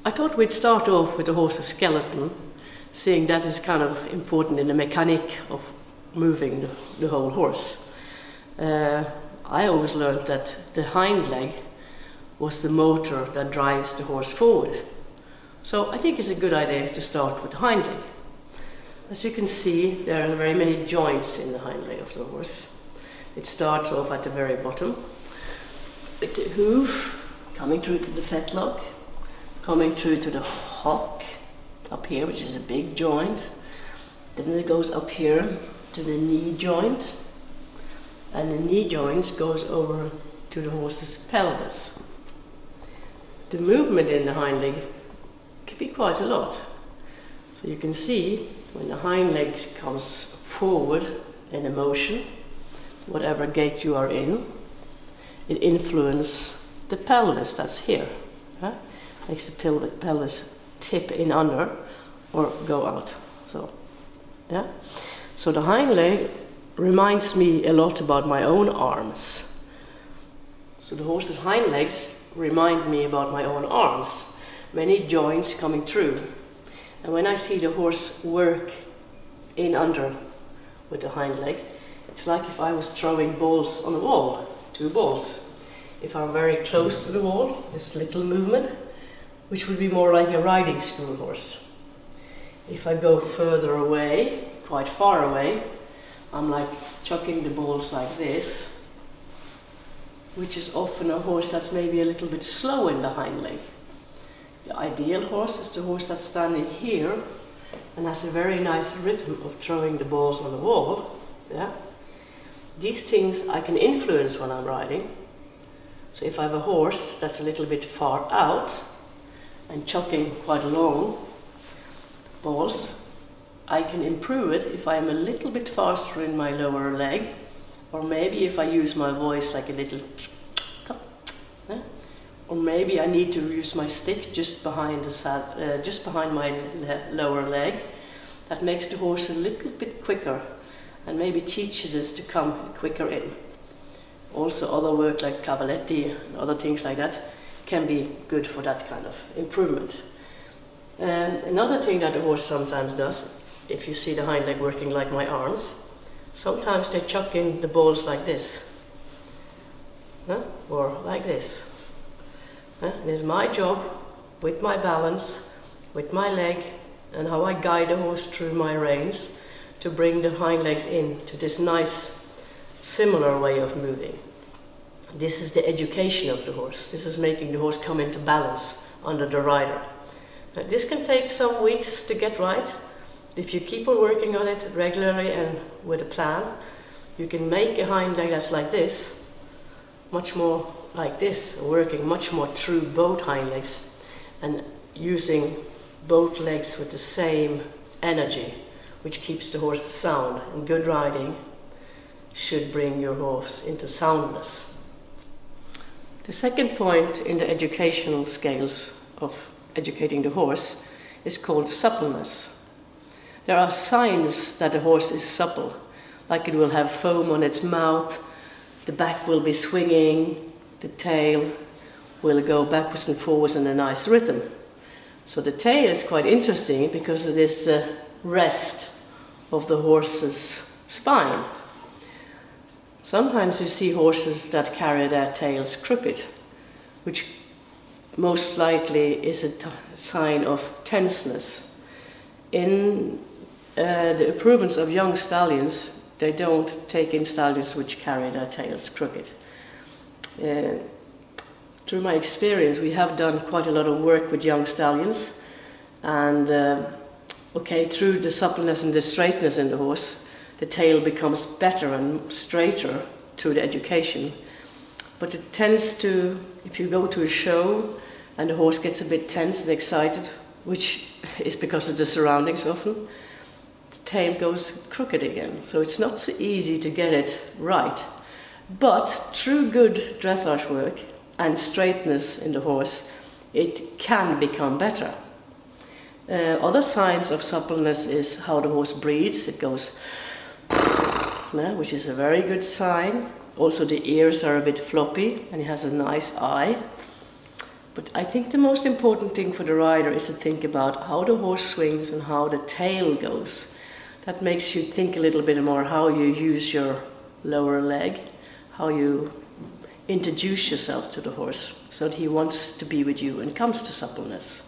I thought we'd start off with the horse's skeleton, seeing that is kind of important in the mechanic of moving the whole horse. I always learned that the hind leg was the motor that drives the horse forward. So I think it's a good idea to start with the hind leg. As you can see, there are very many joints in the hind leg of the horse. It starts off at the very bottom, with the hoof coming through to the fetlock, coming through to the hock up here, which is a big joint. Then it goes up here to the knee joint, and the knee joint goes over to the horse's pelvis. The movement in the hind leg can be quite a lot. So you can see when the hind leg comes forward in a motion, whatever gait you are in, it influences the pelvis that's here. Makes the pelvis tip in under or go out. So the hind leg reminds me a lot about my own arms. So the horse's hind legs remind me about my own arms. Many joints coming through. And when I see the horse work in under with the hind leg, it's like if I was throwing balls on the wall, 2 balls. If I'm very close to the wall, this little movement, which would be more like a riding school horse. If I go further away, quite far away, I'm like chucking the balls like this, which is often a horse that's maybe a little bit slow in the hind leg. The ideal horse is the horse that's standing here and has a very nice rhythm of throwing the balls on the wall. These things I can influence when I'm riding. So if I have a horse that's a little bit far out and chucking quite long balls, I can improve it if I am a little bit faster in my lower leg, or maybe if I use my voice like a little, or maybe I need to use my stick just behind my lower leg. That makes the horse a little bit quicker and maybe teaches us to come quicker in. Also other work like cavaletti and other things like that can be good for that kind of improvement. And another thing that the horse sometimes does, if you see the hind leg working like my arms, sometimes they chuck in the balls like this, or like this. And it's my job, with my balance, with my leg, and how I guide the horse through my reins, to bring the hind legs in to this nice, similar way of moving. This is the education of the horse. This is making the horse come into balance under the rider. Now, this can take some weeks to get right. If you keep on working on it regularly and with a plan, you can make a hind leg that's like this, much more like this, working much more through both hind legs and using both legs with the same energy, which keeps the horse sound. And good riding should bring your horse into soundness. The second point in the educational scales of educating the horse is called suppleness. There are signs that the horse is supple, like it will have foam on its mouth, the back will be swinging, the tail will go backwards and forwards in a nice rhythm. So the tail is quite interesting because it is the rest of the horse's spine. Sometimes you see horses that carry their tails crooked, which most likely is a sign of tenseness. In the improvements of young stallions, they don't take in stallions which carry their tails crooked. Through my experience, we have done quite a lot of work with young stallions, and through the suppleness and the straightness in the horse, the tail becomes better and straighter through the education. But it tends to, if you go to a show and the horse gets a bit tense and excited, which is because of the surroundings often, the tail goes crooked again. So it's not so easy to get it right. But through good dressage work and straightness in the horse, it can become better. Other signs of suppleness is how the horse breathes. It goes, which is a very good sign. Also the ears are a bit floppy and he has a nice eye. But I think the most important thing for the rider is to think about how the horse swings and how the tail goes. That makes you think a little bit more how you use your lower leg, how you introduce yourself to the horse so that he wants to be with you and comes to suppleness.